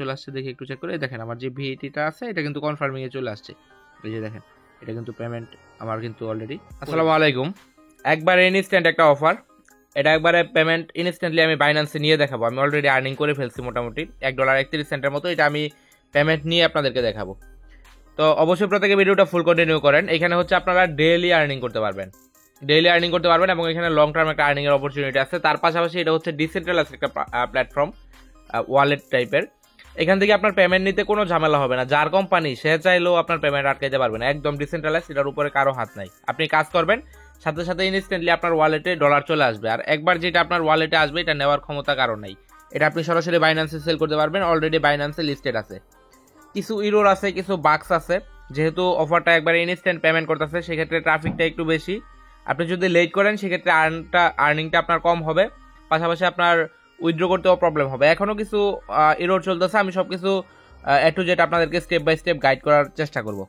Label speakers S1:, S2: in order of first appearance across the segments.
S1: চলে আসছে, দেখি একটু চেক করে। দেখেন আমার যে ভিএটিটা আছে এটা কিন্তু কনফার্মিং এ চলে আসছে। এই যে দেখেন এটা কিন্তু পেমেন্ট আমার কিন্তু অলরেডি। আসসালামু আলাইকুম। একবারে ইনস্ট্যান্ট একটা অফার, এটা একবারে পেমেন্ট ইনস্ট্যান্টলি আমি বাইন্যান্সে নিয়ে দেখাবো। আমি অলরেডি আর্নিং করে ফেলছি মোটামুটি $1.31 মতো। এটা আমি পেমেন্ট নিয়ে আপনাদেরকে দেখাবো। তো অবশ্যই প্রত্যেকে ভিডিওটা ফুল কন্টিনিউ করেন। এখানে হচ্ছে আপনারা ডেইলি আর্নিং করতে পারবেন, এবং এখানে লং টার্ম একটা আর্নিং এর অপরচুনিটি আছে। তার পাশাপাশি এটা হচ্ছে ডিসেন্ট্রালাইজড একটা প্ল্যাটফর্ম, ওয়ালেট টাইপের। এখান থেকে আপনার পেমেন্ট নিতে কোনো ঝামেলা হবে না। যার কোম্পানি সে চাইলেও আপনার পেমেন্ট আটকাইতে পারবে না, একদম ডিসেন্ট্রালাইজ, এটার উপরে কারো হাত নাই। আপনি কাজ করবেন, সাথে সাথে ইনস্ট্যান্টলি আপনার ওয়ালেটে ডলার চলে আসবে। আর একবার যেটা আপনার ওয়ালেটে আসবে এটা নেওয়ার ক্ষমতা কারো নাই। এটা আপনি সরাসরি বাইন্যান্সে সেল করতে পারবেন, অলরেডি বাইন্যান্সে লিস্টেড আছে। কিছু ইরোর আছে, কিছু বাগস আছে, যেহেতু অফারটা একবারে ইনস্ট্যান্ট পেমেন্ট করতেছে সেক্ষেত্রে ট্রাফিকটা একটু বেশি। আপনি যদি লেট করেন সেক্ষেত্রে আর্নিংটা আপনার কম হবে, পাশাপাশি আপনার উইথড্র করতেও প্রবলেম হবে। এখনো কিছু ইরোর চলতেছে, আমি সবকিছু এ টু জেড আপনাদেরকে স্টেপ বাই স্টেপ গাইড করার চেষ্টা করব।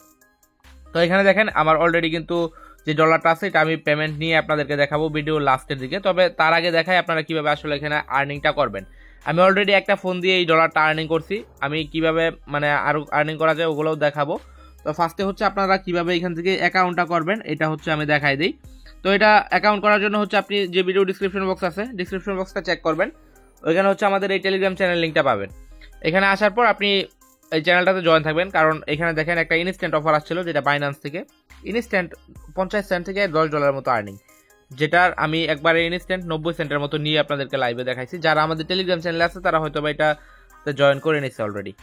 S1: তো এখানে দেখেন আমার অলরেডি কিন্তু যে ডলারটা আছে এটা আমি পেমেন্ট নিয়ে আপনাদেরকে দেখাবো ভিডিও লাস্টের দিকে। তবে তার আগে দেখাই আপনারা কিভাবে আসলে এখানে আর্নিংটা করবেন। আমি অলরেডি একটা ফোন দিয়ে এই ডলারটা আর্নিং করছি, আমি কিভাবে মানে আরো আর্নিং করা যায় ওগুলোও দেখাবো। তো ফার্স্টে হচ্ছে আপনারা কিভাবে এখান থেকে অ্যাকাউন্টটা করবেন এটা হচ্ছে আমি দেখাই দিই। তো এটা অ্যাকাউন্ট করার জন্য হচ্ছে আপনি যে ভিডিও ডিসক্রিপশন বক্স আছে, ডিসক্রিপশন বক্সটা চেক করবেন। ওইখানে হচ্ছে আমাদের এই টেলিগ্রাম চ্যানেল লিঙ্কটা পাবেন। এখানে আসার পর আপনি এই চ্যানেলটাতে জয়েন থাকবেন, কারণ এখানে দেখেন একটা ইনস্ট্যান্ট অফার আসছিল যেটা বাইন্যান্স থেকে, ইনস্ট্যান্ট 50 সেন্ট থেকে $10 মতো আর্নিং, যেটার আমি একবারে ইনস্ট্যান্ট 90 সেন্টের মতো নিয়ে আপনাদেরকে লাইভে দেখাইছি। যারা আমাদের টেলিগ্রাম চ্যানেলে আছে তারা হয়তো বা এটাতে জয়েন করে নিচ্ছে অলরেডি।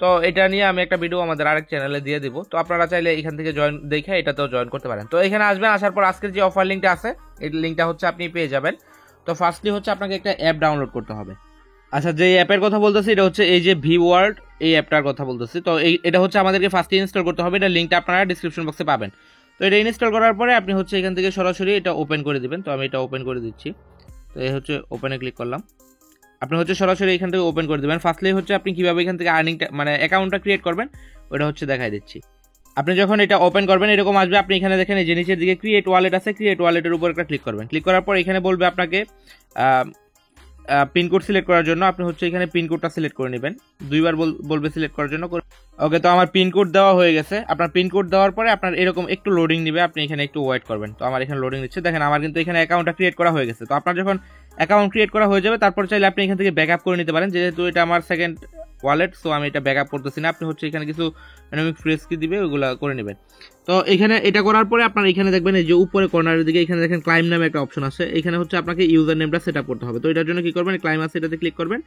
S1: তো এটা নিয়ে আমি একটা ভিডিও আমাদের আরেক চ্যানেলে দিয়ে দিব, তো আপনারা চাইলে এখান থেকে জয়েন দেখে এটাতেও জয়েন করতে পারেন। তো এখানে আসবেন, আসার পর আজকের যে অফার লিঙ্কটা আছে এই লিঙ্কটা হচ্ছে আপনি পেয়ে যাবেন। তো ফার্স্টলি হচ্ছে আপনাকে একটা অ্যাপ ডাউনলোড করতে হবে। আচ্ছা, যে অ্যাপের কথা বলতেছি এটা হচ্ছে এই যে ভি ওয়ার্ল্ড, এই অ্যাপটার কথা বলতেছি। তো এটা হচ্ছে আমাদেরকে ফার্স্টে ইনস্টল করতে হবে, এটা লিঙ্কটা আপনারা ডিসক্রিপশন বক্সে পাবেন। তো এটা ইনস্টল করার পরে আপনি হচ্ছে এখান থেকে সরাসরি এটা ওপেন করে দিবেন। তো আমি এটা ওপেন করে দিচ্ছি। তো এই হচ্ছে ওপেনে ক্লিক করলাম, আপনি হচ্ছে সরাসরি এখান থেকে ওপেন করে দেবেন। ফার্স্টলি হচ্ছে আপনি কিভাবে এখান থেকে আর্নিংটা মানে অ্যাকাউন্টটা ক্রিয়েট করবেন ওটা হচ্ছে দেখাই দিচ্ছি। আপনি যখন এটা ওপেন করবেন এরকম আসবে, আপনি এখানে দেখেন এই যে নিচের দিকে ক্রিয়েট ওয়ালেট আছে, ক্রিয়েট ওয়ালেটের উপর একটা ক্লিক করবেন। ক্লিক করার পর এখানে বলবে আপনাকে পিনকোড সিলেক্ট করার জন্য, আপনি হচ্ছে এখানে পিনকোডটা সিলেক্ট করে নেবেন। দুইবার বলবে সিলেক্ট করার জন্য। ওকে, তো আমার পিনকোড দেওয়া হয়ে গেছে। আপনার পিনকোড দেওয়ার পরে আপনার এরকম একটু লোডিং নেবে, আপনি এখানে একটু ওয়েট করবেন। তো আমার এখানে লোডিং দিচ্ছে, দেখেন আমার কিন্তু এখানে অ্যাকাউন্টটা ক্রিয়েট করা হয়ে গেছে। তো আপনার যখন অ্যাকাউন্ট ক্রিয়েট করা হয়ে যাবে তারপর চাইলে আপনি এখান থেকে ব্যাকআপ করে নিতে পারেন, যেহেতু এটা আমার সেকেন্ড ওয়ালেট, সো আমি এটা ব্যাকআপ করতেছি না। আপনি হচ্ছে এখানে কিছু ডাইনামিক ফ্রেজ কি দিবে ওগুলো করে নেবেন। তো এখানে এটা করার পরে আপনার এখানে দেখবেন এই যে উপরে কর্নারের দিকে এখানে দেখেন ক্লাইম নামে একটা অপশন আছে, এখানে হচ্ছে আপনাকে ইউজার নেমটা সেট আপ করতে হবে। তো এটার জন্য কি করবেন, ক্লাইম আছে এটাতে ক্লিক করবেন,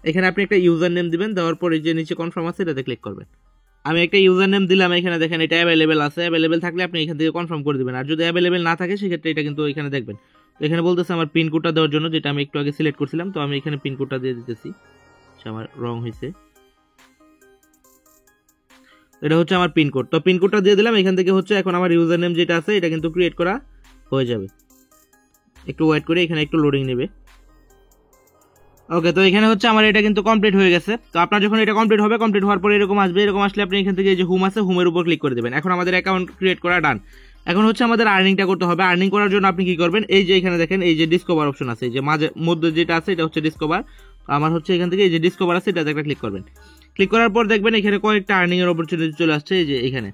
S1: এখানে আপনি একটা ইউজার নেম দিবেন, দেওয়ার পর এই যে নিচে কনফার্ম আছে এটাতে ক্লিক করবেন। আমি একটা ইউজার নেম দিলাম, এখানে দেখেন এটা অ্যাভেলেবেল আছে, অ্যাভেলেবেল থাকলে আপনি এখান থেকে কনফার্ম করে দিবেন। আর যদি অ্যাভেলেবেল না থাকে সেক্ষেত্রে এটা কিন্তু এখানে দেখবেন। তো এখানে বলতেছে আমার পিনকোডটা দেওয়ার জন্য, যেটা আমি একটু আগে সিলেক্ট করছিলাম। তো আমি এখানে পিনকোডটা দিয়ে দিতেছি, আমার রং হয়েছে, এটা হচ্ছে আমার পিনকোড। তো পিনকোডটা দিয়ে দিলাম, এখান থেকে হচ্ছে এখন আমার ইউজার নেম যেটা আছে এটা কিন্তু ক্রিয়েট করা হয়ে যাবে। একটু ওয়েট করে এখানে একটু লোডিং নেবে। ওকে, তো এখানে হচ্ছে আমার এটা কিন্তু কমপ্লিট হয়ে গেছে। তো আপনার যখন এটা কমপ্লিট হবে, কমপ্লিট হওয়ার পরে এরকম আসবে, এরকম আসলে আপনি এখান থেকে যে হোম আছে হোমের উপর ক্লিক করে দেবেন। এখন আমাদের অ্যাকাউন্ট ক্রিয়েট করা ডান। এখন হচ্ছে আমাদের আর্নিংটা করতে হবে। আর্নিং করার জন্য আপনি কি করবেন, এই যে এখানে দেখেন এই যে ডিসকভার অপশন আছে, এই যে মাঝে মধ্যে যেটা আছে এটা হচ্ছে ডিসকভার। আমার হচ্ছে এখান থেকে এই যে ডিসকভার আছে এটাতে একটা ক্লিক করবেন। ক্লিক করার পর দেখবেন এখানে কয়েকটা আর্নিং এর অপরচুনিটি চলে আসছে এই যে এখানে।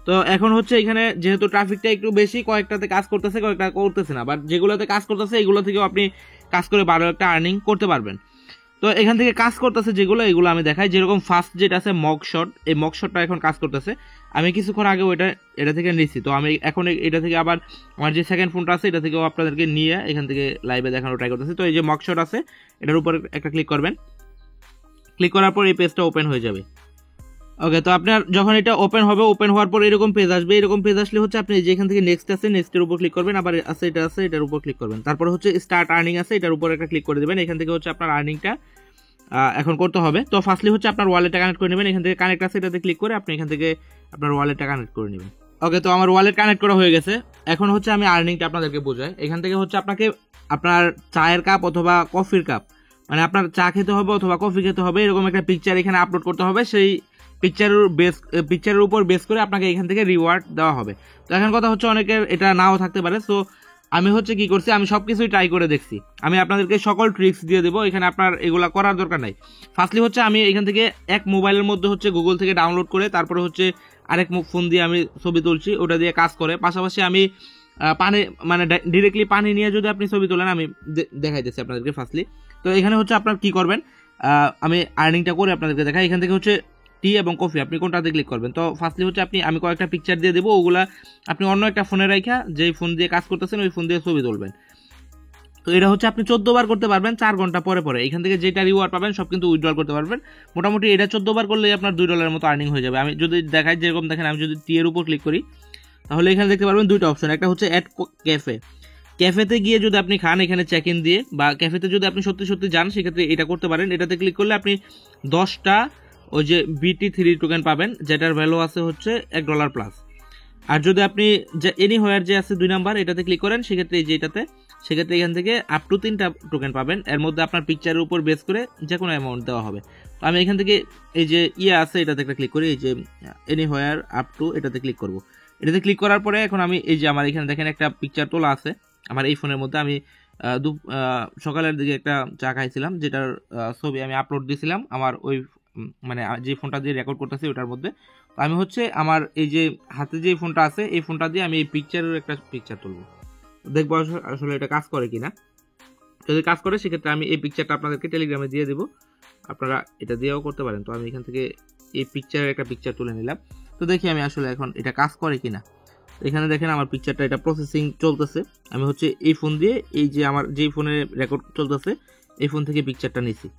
S1: তো এখন হচ্ছে এখানে যেহেতু ট্রাফিকটা একটু বেশি, কয়েকটাতে কাজ করতেছে, কয়েকটা করতেছে না, বাট যেগুলোতে কাজ করতেছে এগুলো থেকেও আপনি কাজ করে ভালো একটা আর্নিং করতে পারবেন। তো এখান থেকে কাজ করতেছে যেগুলো, এগুলো আমি দেখাই। যেরকম ফার্স্ট যেটা আছে মক শট, এই মক শটটা এখন কাজ করতেছে। আমি কিছুক্ষণ আগে এটা থেকে নিচ্ছি। তো আমি এখন এটা থেকে আবার আমার যে সেকেন্ড ফোনটা আছে এটা থেকেও আপনাদেরকে নিয়ে এখান থেকে লাইভে দেখানো ট্রাই করতেছি। তো এই যে মক শট আছে এটার উপর একটা ক্লিক করবেন। ক্লিক করার পর এই পেজটা ওপেন হয়ে যাবে। ওকে, তো আপনার যখন এটা ওপেন হবে, ওপেন হওয়ার পর এরকম পেজ আসবে। এরকম পেজ আসলে হচ্ছে আপনি যেখান থেকে নেক্সট আছে নেক্সটের উপর ক্লিক করবেন, আবার আছে এটা আছে এটার উপর ক্লিক করবেন। তারপর হচ্ছে স্টার্ট আর্নিং আছে এটার উপর একটা ক্লিক করে দেবেন। এখান থেকে হচ্ছে আপনার আর্নিংটা এখন করতে হবে। তো ফার্স্টলি হচ্ছে আপনার ওয়ালেটটা কানেক্ট করে নেবেন, এখান থেকে কানেক্ট আছে এটাতে ক্লিক করে আপনি এখান থেকে আপনার ওয়ালেটটা কানেক্ট করে নেবেন। ওকে, তো আমার ওয়ালেট কানেক্ট করা হয়ে গেছে। এখন হচ্ছে আমি আর্নিংটা আপনাদেরকে বোঝাই। এখান থেকে হচ্ছে আপনাকে আপনার চায়ের কাপ অথবা কফির কাপ, মানে আপনার চা খেতে হবে অথবা কফি খেতে হবে, এরকম একটা পিকচার এখানে আপলোড করতে হবে। সেই পিকচারের উপর বেস করে আপনাকে এখান থেকে রিওয়ার্ড দেওয়া হবে। তো এখন কথা হচ্ছে অনেকের এটা নাও থাকতে পারে। সো আমি হচ্ছে কি করছি, আমি সবকিছুই ট্রাই করে দেখছি, আমি আপনাদেরকে সকল ট্রিক্স দিয়ে দেবো, এখানে আপনার এগুলা করার দরকার নাই। ফার্স্টলি হচ্ছে আমি এখান থেকে এক মোবাইলের মধ্যে হচ্ছে গুগল থেকে ডাউনলোড করে তারপরে হচ্ছে আরেক ফোন দিয়ে আমি ছবি তুলছি, ওটা দিয়ে কাজ করে। পাশাপাশি আমি পানি মানে ডিরেক্টলি পানি নিয়ে যদি আপনি ছবি তোলেন, আমি দেখাইতেছি আপনাদেরকে ফার্স্টলি। তো এখানে হচ্ছে আপনার কি করবেন, আমি আর্নিংটা করে আপনাদেরকে দেখাই। এখান থেকে হচ্ছে টি এবং কফি আপনি কোনটাতে ক্লিক করবেন। তো ফার্স্টলি হচ্ছে আমি কয়েকটা পিকচার দিয়ে দেবো, ওগুলা আপনি অন্য একটা ফোনে রাখা, যেই ফোন দিয়ে কাজ করতেছেন ওই ফোন দিয়ে ছবি তুলবেন। তো এটা হচ্ছে আপনি 14 বার করতে পারবেন 4 ঘন্টা পরে পরে। এখান থেকে যেটা রিওয়ার্ড পাবেন সব কিন্তু উইথড্রল করতে পারবেন। মোটামুটি এটা 14 বার করলেই আপনার $2 মতো আর্নিং হয়ে যাবে। আমি যদি দেখাই, যেরকম দেখেন, আমি যদি টি এর উপর ক্লিক করি তাহলে এখানে দেখতে পারবেন দুইটা অপশন, একটা হচ্ছে অ্যাড ক্যাফে। ক্যাফেতে গিয়ে যদি আপনি খান এখানে চেক ইন দিয়ে, বা ক্যাফেতে যদি আপনি সত্যি সত্যি যান সেক্ষেত্রে এটা করতে পারেন। এটাতে ক্লিক করলে আপনি 10টা ওই যে BT3 টোকেন পাবেন, যেটার ভ্যালু আছে হচ্ছে $1 প্লাস। আর যদি আপনি যে এনিহোয়ার যে আছে 2 নাম্বার, এটাতে ক্লিক করেন সেক্ষেত্রে এই যে এটাতে, সেক্ষেত্রে এখান থেকে আপ টু 3টা টোকেন পাবেন। এর মধ্যে আপনার পিকচারের উপর বেস করে যে কোনো অ্যামাউন্ট দেওয়া হবে। তো আমি এখান থেকে এই যে আছে এটাতে একটা ক্লিক করি, এই যে এনিহোয়ার আপ টু, এটাতে ক্লিক করব। এটাতে ক্লিক করার পরে এখন আমি এই যে আমার এখানে দেখেন একটা পিকচার তোলা আছে আমার এই ফোনের মধ্যে। আমি সকালের দিকে একটা চা খাইছিলাম, যেটার ছবি আমি আপলোড দিয়েছিলাম আমার ওই মানে যে ফোনটা দিয়ে রেকর্ড করতেছি ওটার মধ্যে। আমি হচ্ছে আমার এই যে হাতে যে ফোনটা আছে এই ফোনটা দিয়ে আমি এই পিকচারের একটা পিকচার তুলবো, দেখবো আসলে এটা কাজ করে কিনা। যদি কাজ করে সেক্ষেত্রে আমি এই পিকচারটা আপনাদেরকে টেলিগ্রামে দিয়ে দেবো, আপনারা এটা দিয়েও করতে পারেন। তো আমি এখান থেকে এই পিকচারের একটা পিকচার তুলে নিলাম। তো দেখি আমি আসলে এখন এটা কাজ করে কিনা। এখানে দেখেন আমার পিকচারটা এটা প্রসেসিং চলতেছে। আমি হচ্ছে এই ফোন দিয়ে, এই যে আমার যেই ফোনে রেকর্ড চলতেছে এই ফোন থেকে পিকচারটা নিছি।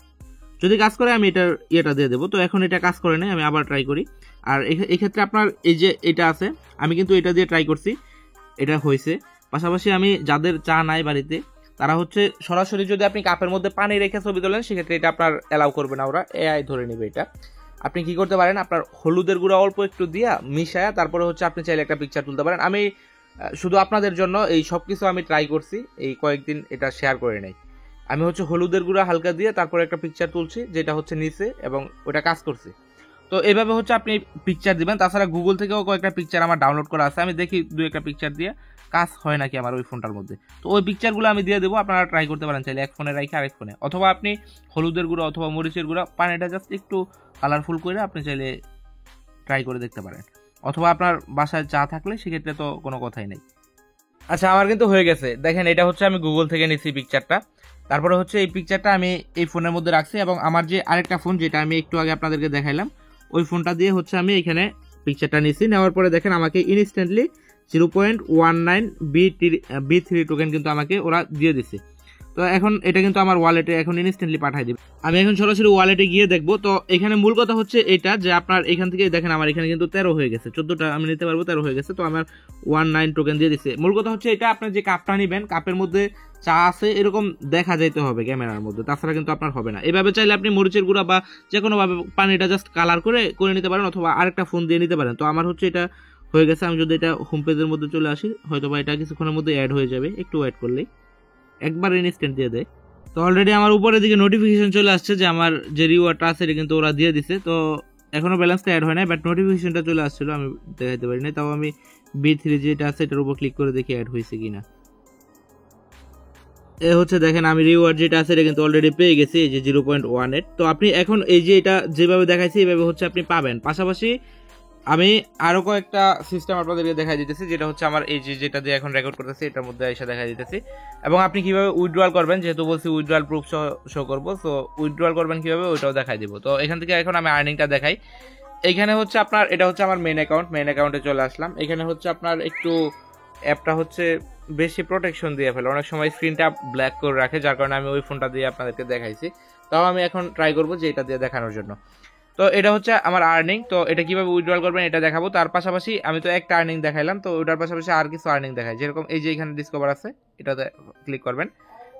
S1: যদি কাজ করে আমি এটার ইয়েটা দিয়ে দেবো। তো এখন এটা কাজ করে নাই, আমি আবার ট্রাই করি। আর এক্ষেত্রে আপনার এই যে এটা আছে, আমি কিন্তু এটা দিয়ে ট্রাই করছি, এটা হয়েছে। পাশাপাশি আমি যাদের চা নাই বাড়িতে, তারা হচ্ছে সরাসরি যদি আপনি কাপের মধ্যে পানি রেখে ছবি তোলেন সেক্ষেত্রে এটা আপনার অ্যালাউ করবে না, ওরা এআই ধরে নেবে এটা। আপনি কি করতে পারেন, আপনার হলুদের গুঁড়া অল্প একটু দিয়া মিশায়া তারপরে হচ্ছে আপনি চাইলে একটা পিকচার তুলতে পারেন। আমি শুধু আপনাদের জন্য এই সব কিছু আমি ট্রাই করছি, এই কয়েকদিন এটা শেয়ার করে নেই। আমি হচ্ছে হলুদের গুঁড়া হালকা দিয়ে তারপরে একটা পিকচার তুলছি, যেটা হচ্ছে নিচে, এবং ওটা কাজ করছি। তো এভাবে হচ্ছে আপনি পিকচার দিবেন। তাছাড়া গুগল থেকেও কয়েকটা পিকচার আমার ডাউনলোড করা আছে, আমি দেখি 2-1টা পিকচার দিয়ে কাজ হয় নাকি আমার ওই ফোনটার মধ্যে। তো ওই পিকচারগুলো আমি দিয়ে দেবো, আপনারা ট্রাই করতে পারেন চাইলে এক ফোনে রাখি আরেক ফোনে। অথবা আপনি হলুদের গুঁড়া অথবা মরিচের গুঁড়া পানিটা জাস্ট একটু কালারফুল করে আপনি চাইলে ট্রাই করে দেখতে পারেন। অথবা আপনার বাসায় চা থাকলে সেক্ষেত্রে তো কোনো কথাই নেই। আচ্ছা, আমার কিন্তু হয়ে গেছে। দেখেন এটা হচ্ছে আমি গুগল থেকে নিচ্ছি পিকচারটা, তারপরে হচ্ছে এই পিকচারটা আমি এই ফোনের মধ্যে রাখছি, এবং আমার যে আরেকটা ফোন যেটা আমি একটু আগে আপনাদেরকে দেখাইলাম ওই ফোনটা দিয়ে হচ্ছে আমি এখানে পিকচারটা নিচ্ছি। নেওয়ার পরে দেখেন আমাকে ইনস্ট্যান্টলি 0.19 B3 টোকেন কিন্তু আমাকে ওরা দিয়ে দিছে। তো এখন এটা কিন্তু আমার ওয়ালেটে এখন ইনস্ট্যান্টলি পাঠিয়ে দিবে। আমি এখন সরাসরি ওয়ালেটে গিয়ে দেখবো। তো এখানে মূল কথা হচ্ছে এটা যে আপনার এখান থেকে দেখেন আমার এখানে কিন্তু 13 হয়ে গেছে, 14টা আমি নিতে পারবো, 13 হয়ে গেছে। তো আমার 19 টোকেন দিয়ে দিচ্ছে। মূল কথা হচ্ছে এটা আপনার যে কাপটা নেবেন কাপের মধ্যে চা আছে এরকম দেখা যাইতে হবে ক্যামেরার মধ্যে, তাছাড়া কিন্তু আপনার হবে না। এভাবে চাইলে আপনি মরিচের গুঁড়া বা যে কোনোভাবে পানিটা জাস্ট কালার করে নিতে পারেন, অথবা আরেকটা ফোন দিয়ে নিতে পারেন। তো আমার হচ্ছে এটা হয়ে গেছে। আমি যদি এটা হোম পেজের মধ্যে চলে আসি, হয়তো বা এটা কিছুক্ষণের মধ্যে অ্যাড হয়ে যাবে, একটু ওয়েট করলেই একবার ইনস্ট্যান্ট দিয়ে দেয়। তো অলরেডি আমার উপরের দিকে নোটিফিকেশন চলে আসছে যে আমার যে রিওয়ার্ডটা আছে এটা কিন্তু ওরা দিয়ে দিছে। তো এখনো ব্যালেন্সটা অ্যাড হয় না, বাট নোটিফিকেশনটা চলে আসছিল, আমি দেখাইতে পারি না। তাও আমি B3 যেটা আছে এটার উপর ক্লিক করে দেখি অ্যাড হয়েছে কিনা। এ হচ্ছে দেখেন আমি রিওয়ার্ড যেটা আছে এটা কিন্তু অলরেডি পেয়ে গেছি, এই যে 0.18। তো আপনি এখন এই যে এটা যেভাবে দেখাইছি এইভাবে হচ্ছে আপনি পাবেন। পাশাপাশি আমি আরো কয়েকটা সিস্টেম আপনাদেরকে দেখাই দিতেছি, যেটা হচ্ছে আমার এই যে যেটা দিয়ে এখন রেকর্ড করতেছি এটার মধ্যে এসে দেখাই দিতেছি, এবং আপনি কিভাবে উইথড্রয়াল করবেন, যেহেতু বলছি উইথড্রয়াল প্রুফ শো করবো। সো উইথড্রয়াল করবেন কিভাবে ওইটাও দেখাই দিব। তো এখান থেকে এখন আমি আর্নিংটা দেখাই। এখানে হচ্ছে আপনার এটা হচ্ছে আমার মেইন অ্যাকাউন্টে চলে আসলাম। এখানে হচ্ছে আপনার একটু অ্যাপটা হচ্ছে বেশি প্রোটেকশন দিয়ে ফেলে, অনেক সময় স্ক্রিনটা ব্ল্যাক করে রাখে, যার কারণে আমি ওই ফোনটা দিয়ে আপনাদেরকে দেখাইছি। তাও আমি এখন ট্রাই করবো যে এটা দিয়ে দেখানোর জন্য। তো এটা হচ্ছে আমার আর্নিং। তো এটা কিভাবে উইথড্রল করবেন এটা দেখাবো। তার পাশাপাশি আমি তো একটা আর্নিং দেখাইলাম, তো ওটার পাশাপাশি আর কিছু আর্নিং দেখাই, যেরকম এই যে এখানে ডিসকভার আছে এটাতে ক্লিক করবেন।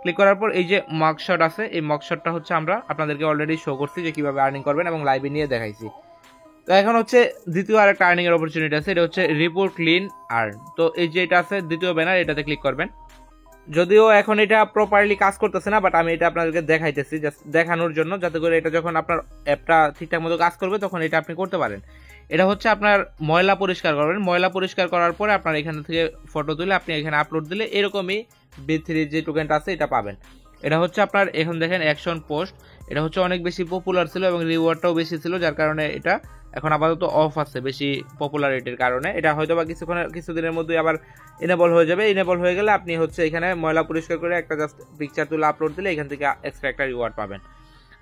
S1: ক্লিক করার পর এই যে মকশট আছে, এই মকশটটা হচ্ছে আমরা আপনাদেরকে অলরেডি শো করছি যে কিভাবে আর্নিং করবেন, এবং লাইভে নিয়ে দেখাইছি। তো এখন হচ্ছে দ্বিতীয় আরেকটা আর্নিং এর অপরচুনিটি আছে, এটা হচ্ছে রিপোর্ট ক্লিন আর্ন। তো এই যে এটা আছে দ্বিতীয় ব্যানার, এটাতে ক্লিক করবেন। যদিও এখন এটা প্রপারলি কাজ করতেছে না, বাট আমি এটা আপনাদেরকে দেখাইতেছি জাস্ট দেখানোর জন্য, যাতে করে এটা যখন আপনার অ্যাপটা ঠিকঠাক মতো কাজ করবে তখন এটা আপনি করতে পারেন। এটা হচ্ছে আপনার ময়লা পরিষ্কার করবেন, ময়লা পরিষ্কার করার পরে আপনার এখান থেকে ফটো তুলে আপনি এখানে আপলোড দিলে এরকমই B3 যে টোকেনটা আছে এটা পাবেন। এটা হচ্ছে আপনার এখন দেখেন অ্যাকশন পোস্ট, এটা হচ্ছে অনেক বেশি পপুলার ছিল এবং রিওয়ার্ডটাও বেশি ছিল, যার কারণে এটা এখন আপাতত অফ আছে বেশি পপুলারিটির কারণে। এটা হয়তো বা কিছুদিনের মধ্যেই আবার এনেবল হয়ে যাবে। এনেবল হয়ে গেলে আপনি হচ্ছে এখানে ময়লা পরিষ্কার করে একটা জাস্ট পিকচার তুলে আপলোড দিলে এখান থেকে এক্সট্রা একটা রিওয়ার্ড পাবেন।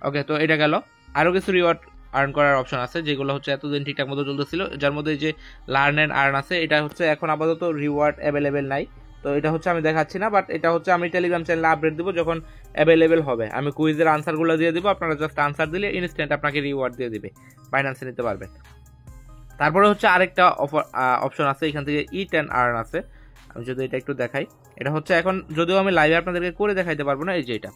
S1: ওকে, তো এটা গেল। আরও কিছু রিওয়ার্ড আর্ন করার অপশন আছে যেগুলো হচ্ছে এতদিন ঠিকঠাক মতো চলতেছিল, যার মধ্যে যে লার্ন অ্যান্ড আর্ন আছে, এটা হচ্ছে এখন আপাতত রিওয়ার্ড অ্যাভেলেবেল নাই। তো এটা হচ্ছে আমি দেখাচ্ছি না, বাট এটা হচ্ছে আমি টেলিগ্রাম চ্যানেলে আপডেট দিব যখন অ্যাভেলেবেল হবে। আমি কুইজের আনসারগুলো দিয়ে দিব, আপনারা জাস্ট আনসার দিলে ইনস্ট্যান্ট আপনাকে রিওয়ার্ড দিয়ে দিবে, বাইন্যান্সে নিতে পারবেন। তারপরে হচ্ছে আরেকটা অপশন আছে, এখান থেকে ইট অ্যান্ড আর্ন আছে। আমি যদি এটা একটু দেখাই, এটা হচ্ছে এখন যদিও আমি লাইভে আপনাদেরকে করে দেখাইতে পারবো না, এই যে এটা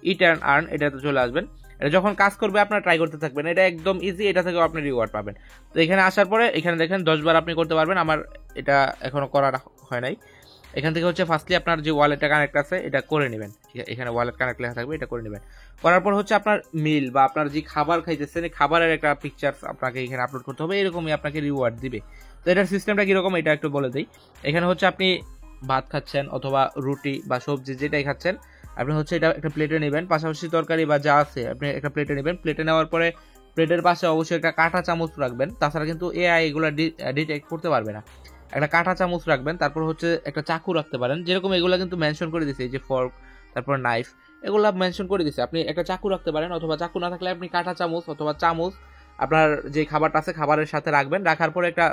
S1: ইট অ্যান্ড আর্ন, এটাতে চলে আসবেন। এটা যখন কাজ করবে আপনারা ট্রাই করতে থাকবেন, এটা একদম ইজি, এটা থেকেও আপনি রিওয়ার্ড পাবেন। তো এখানে আসার পরে এখানে দেখেন 10 বার আপনি করতে পারবেন, আমার এটা এখনো করা হয় নাই। এখান থেকে হচ্ছে ফার্স্টলি আপনার যে ওয়ালেটটা কানেক্ট আছে এটা করে নেবেন, এখানে ওয়ালেট কানেক্ট লেখা থাকবে, এটা করে নেবেন। করার পর হচ্ছে আপনার মিল বা আপনার যে খাবার খাইতেছেন খাবারের একটা পিকচার আপনাকে এখানে আপলোড করতে হবে, এরকমই আপনাকে রিওয়ার্ড দিবে। তো এটার সিস্টেমটা কীরকম এটা একটু বলে দিই। এখানে হচ্ছে আপনি ভাত খাচ্ছেন অথবা রুটি বা সবজি যেটাই খাচ্ছেন, আপনি হচ্ছে এটা একটা প্লেটে নেবেন, পাশাপাশি তরকারি বা যা আছে আপনি একটা প্লেটে নেবেন। প্লেটে নেওয়ার পরে প্লেটের পাশে অবশ্যই একটা কাঁটা চামচ রাখবেন, তাছাড়া কিন্তু এআই এগুলো ডিটেক্ট করতে পারবে না। একটা কাঁটা চামচ রাখবেন, তারপর হচ্ছে একটা চাকু রাখতে পারেন, যেরকম এগুলো কিন্তু মেনশন করে দিছে, এই যে ফর্ক, তারপর নাইফ, এগুলো মেনশন করে দিছে। আপনি একটা চাকু রাখতে পারেন, অথবা চাকু না থাকলে আপনি কাঁটা চামচ অথবা চামচ আপনার যে খাবারটা আছে খাবারের সাথে রাখবেন, রাখার পরে একটা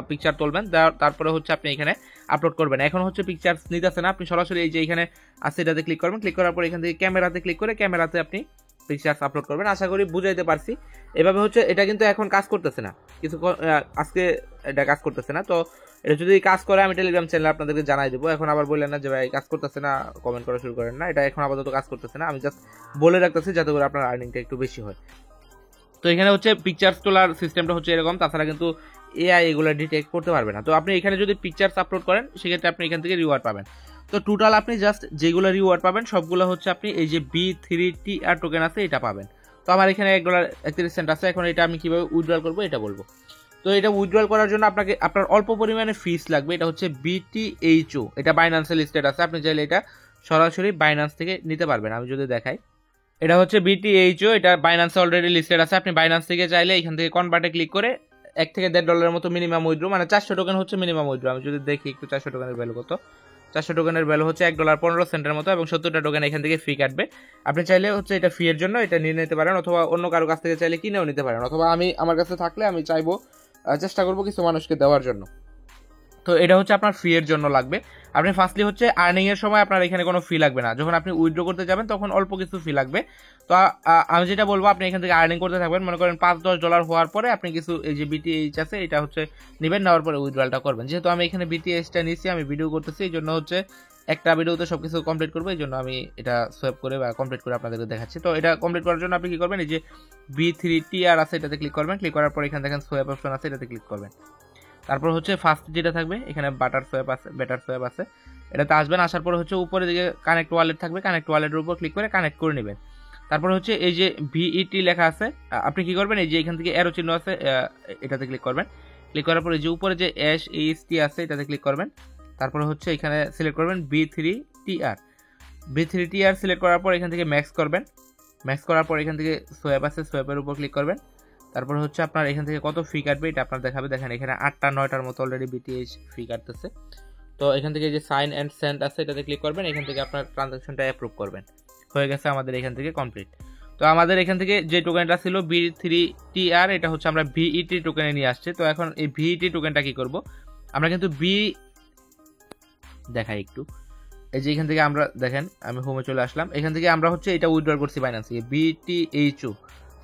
S1: পিকচার তুলবেন, তারপরে হচ্ছে আপনি এখানে আপলোড করবেন। এখন হচ্ছে পিকচার নিতেছে না, আপনি সরাসরি এই যে এখানে আছে এটাতে ক্লিক করবেন, ক্লিক করার পর এখান থেকে ক্যামেরাতে ক্লিক করে ক্যামেরাতে আপনি পিকচার আপলোড করবেন। আশা করি বুঝাইতে পারছি। এভাবে হচ্ছে এটা কিন্তু এখন কাজ করতেছে না, কিছু আজকে এটা কাজ করতেছে না। তো এটা যদি কাজ করে আমি টেলিগ্রাম চ্যানেলে আপনাদেরকে জানাই দেবো। এখন আবার বললেন না যে ভাই কাজ করতেছে না, কমেন্ট করা শুরু করেন না। এটা এখন আপাতত কাজ করতেছে না, আমি জাস্ট বলে রাখতেছি যাতে করে আপনার আর্নিংটা একটু বেশি হয়। তো এখানে হচ্ছে পিকচার্স তোলার সিস্টেমটা হচ্ছে এরকম, তাছাড়া কিন্তু এআই এগুলো ডিটেক্ট করতে পারবে না। তো আপনি এখানে যদি পিকচার্স আপলোড করেন সেক্ষেত্রে আপনি এখান থেকে রিওয়ার্ড পাবেন। তো টোটাল আপনি জাস্ট যেগুলো রিওয়ার্ড পাবেন সবগুলো হচ্ছে আপনি এই যে B3TR টোকেন আছে এটা পাবেন। তো আমার এখানে $1.31 আছে। এখন এটা আমি কিভাবে উইথড্রল করবো এটা বলবো। তো এটা উইথড্রল করার জন্য আপনার অল্প পরিমাণে ফিস লাগবে। এটা হচ্ছে BTHO, এটা বাইন্যান্সে লিস্টেড আছে, আপনি চাইলে এটা সরাসরি বাইন্যান্স থেকে নিতে পারবেন। আমি যদি দেখাই, এটা হচ্ছে BTHO, এটা বাইন্যান্সে অলরেডি লিস্টেড আছে। আপনি বাইন্যান্স থেকে চাইলে এখান থেকে কনভার্টে ক্লিক করে $1 থেকে $1.5 মতো মিনিমাম উইথড্র, মানে 400 টোকেন হচ্ছে মিনিমাম উইথড্র। আমি যদি দেখি একটু 400 টোকেনের ভ্যালু কত, 400 টোকেনের ভ্যালু হচ্ছে $1.15 মতো, এবং 70টা টোকেন এখান থেকে ফি কাটবে। আপনি চাইলে হচ্ছে এটা ফি এর জন্য এটা নিয়ে নিতে পারেন, অথবা অন্য কারো কাছ থেকে চাইলে কিনেও নিতে পারেন, অথবা আমার কাছে থাকলে আমি চাইবো চেষ্টা করবো কিছু মানুষকে দেওয়ার জন্য। তো এটা হচ্ছে আপনার ফি এর জন্য লাগবে। আপনি ফার্স্টলি হচ্ছে আর্নিং এর সময় আপনার এখানে কোনো ফি লাগবে না, যখন আপনি উইথড্র করতে যাবেন তখন অল্প কিছু ফি লাগবে। তো আমি যেটা বলবো, আপনি এখান থেকে আর্নিং করতে থাকবেন, মনে করেন $5-10 হওয়ার পরে আপনি কিছু এই যে BTH আছে এটা হচ্ছে নেবেন, নেওয়ার পরে উইথড্রলটা করবেন। যেহেতু আমি এখানে BTHটা নিয়েছি, আমি ভিডিও করতেছি, এই জন্য হচ্ছে একটা ভিডিওতে সবকিছু কমপ্লিট করবো, এই জন্য আমি এটা সোয়াপ করে বা কমপ্লিট করে আপনাদেরকে দেখাচ্ছি। তো এটা কমপ্লিট করার জন্য আপনি কি করবেন, এই যে B3TR আছে এটাতে ক্লিক করবেন, ক্লিক করার পর এখানে দেখেন সোয়াপ অপশন আছে এটাতে ক্লিক করবেন। তারপর হচ্ছে ফার্স্ট যেটা থাকবে এখানে বাটার সোয়াপ আছে, বেটার সোয়াপ আছে, এটাতে আসবেন। আসার পর হচ্ছে উপরে দিকে কানেক্ট ওয়ালেট থাকবে, কানেক্ট ওয়ালেটের উপর ক্লিক করে কানেক্ট করে নেবেন। তারপর হচ্ছে এই যে VET লেখা আছে, আপনি কি করবেন, এই যে এখান থেকে অ্যারো চিহ্ন আছে এটাতে ক্লিক করবেন। ক্লিক করার পর এই যে উপরে যে SEST আছে এটাতে ক্লিক করবেন। তারপরে হচ্ছে এখানে সিলেক্ট করবেন B3TR সিলেক্ট করার পর এখান থেকে ম্যাক্স করবেন। ম্যাক্স করার পর এখান থেকে সোয়াপ আছে, সোয়াপের উপর ক্লিক করবেন। তারপর হচ্ছে আপনার এখান থেকে কত ফি কাটবে এটা আপনার দেখাবে। দেখেন এখানে 8টা-9টার মতো অলরেডি BTH ফি কাটতেছে। তো এখান থেকে যে সাইন অ্যান্ড সেন্ড আছে এটাতে ক্লিক করবেন, এখান থেকে আপনার ট্রানজাকশনটা অ্যাপ্রুভ করবেন। হয়ে গেছে আমাদের এখান থেকে কমপ্লিট। তো আমাদের এখান থেকে যে টোকেনটা ছিল B3TR, এটা হচ্ছে আমরা VET টোকেনে নিয়ে আসছে। তো এখন এই VET টোকেনটা কি করব, আমরা কিন্তু দেখাই একটু, এই যে এখান থেকে আমরা দেখেন আমি হোমে চলে আসলাম, এখান থেকে আমরা হচ্ছে এটা উইথড্র করছি বাইন্যান্সে BTHO,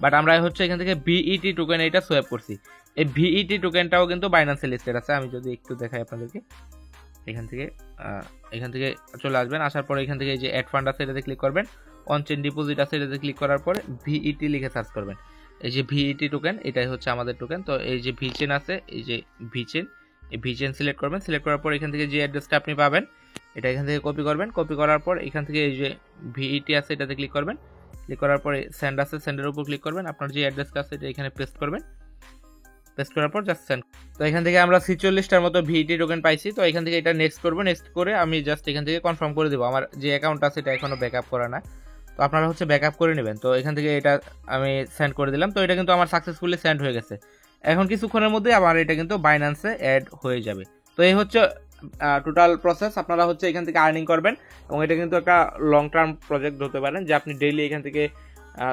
S1: বাট আমরা হচ্ছে এখান থেকে BET টোকেন এটা সোয়াপ করছি। এই VET টোকেনটাও কিন্তু বাইন্যান্সে লিস্টেড আছে। আমি যদি একটু দেখাই আপনাদেরকে, এখান থেকে চলে আসবেন। আসার পরে এখান থেকে এই যে অ্যাড ফান্ড আছে এটাতে ক্লিক করবেন, অন চেইন ডিপোজিট আছে এটাতে ক্লিক করার পরে VET লিখে সার্চ করবেন। এই যে VET টোকেন এটাই হচ্ছে আমাদের টোকেন। তো এই যে ভিচেন আছে, এই যে ভিচেন এই ভিজেন সিলেক্ট করবেন, সিলেক্ট করার পর এখান থেকে যে অ্যাড্রেসটা আপনি পাবেন এটা এখান থেকে কপি করবেন, কপি করার পর এখান থেকে এই যে ভিইটি আছে এটাতে ক্লিক করবেন, ক্লিক করার পরে সেন্ড আছে সেন্ডের উপর ক্লিক করবেন, আপনার যে অ্যাড্রেসটা আছে এটা এখানে পেস্ট করবেন, পেস্ট করার পর জাস্ট সেন্ড। তো এখান থেকে আমরা 46টার মতো ভিইটি টোকেন পাইছি। তো এখান থেকে এটা নেক্সট করবো, নেক্সট করে আমি জাস্ট এখান থেকে কনফার্ম করে দেবো। আমার যে অ্যাকাউন্ট আছে এটা এখনো ব্যাকআপ করা না, তো আপনারা হচ্ছে ব্যাকআপ করে নেবেন। তো এখান থেকে এটা আমি সেন্ড করে দিলাম। তো এটা কিন্তু আমার সাকসেসফুলি সেন্ড হয়ে গেছে। এখন কিছুক্ষণের মধ্যে আমার এটা কিন্তু বাইন্যান্সে অ্যাড হয়ে যাবে। তো এই হচ্ছে টোটাল প্রসেস। আপনারা হচ্ছে এখান থেকে আর্নিং করবেন এবং এটা কিন্তু একটা লং টার্ম প্রজেক্ট হতে পারেন যে আপনি ডেইলি এখান থেকে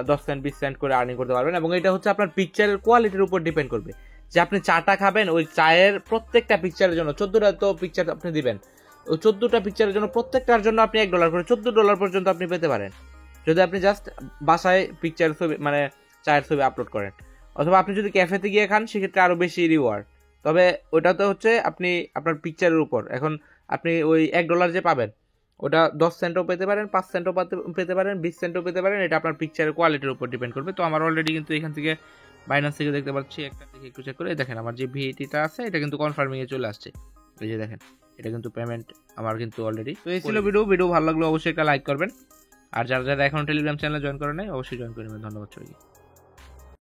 S1: 10 সেন্ট 20 সেন্ট করে আর্নিং করতে পারবেন। এবং এটা হচ্ছে আপনার পিকচারের কোয়ালিটির উপর ডিপেন্ড করবে যে আপনি চাটা খাবেন, ওই চায়ের প্রত্যেকটা পিকচারের জন্য 14টা তো পিকচার আপনি দিবেন, ওই 14টা পিকচারের জন্য প্রত্যেকটার জন্য আপনি $1 করে $14 পর্যন্ত আপনি পেতে পারেন যদি আপনি জাস্ট বাসায় পিকচার ছবি মানে চায়ের ছবি আপলোড করেন। অথবা আপনি যদি ক্যাফেতে গিয়ে খান সেক্ষেত্রে আরও বেশি রিওয়ার্ড। তবে ওটাতে হচ্ছে আপনি আপনার পিকচারের উপর, এখন আপনি ওই $1 যে পাবেন ওটা 10 সেন্টও পেতে পারেন, 5 সেন্টও পেতে পারেন, 20 সেন্টও পেতে পারেন, এটা আপনার পিকচারের কোয়ালিটির উপর ডিপেন্ড করবে। তো আমার অলরেডি কিন্তু এখান থেকে বাইন্যান্স থেকে দেখতে পাচ্ছি, একটা থেকে একটু চেক করে দেখেন আমার যে ভিইটিটা আছে এটা কিন্তু কনফার্মিংয়ে চলে আসছে। এই যে দেখেন এটা কিন্তু পেমেন্ট আমার কিন্তু অলরেডি। তো এই ছিল ভিডিও ভালো লাগলো অবশ্যই একটা লাইক করবেন, আর যারা যারা এখন টেলিগ্রাম চ্যানেলে জয়েন করে নাই অবশ্যই জয়েন করে নেবেন। ধন্যবাদ সবাইকে।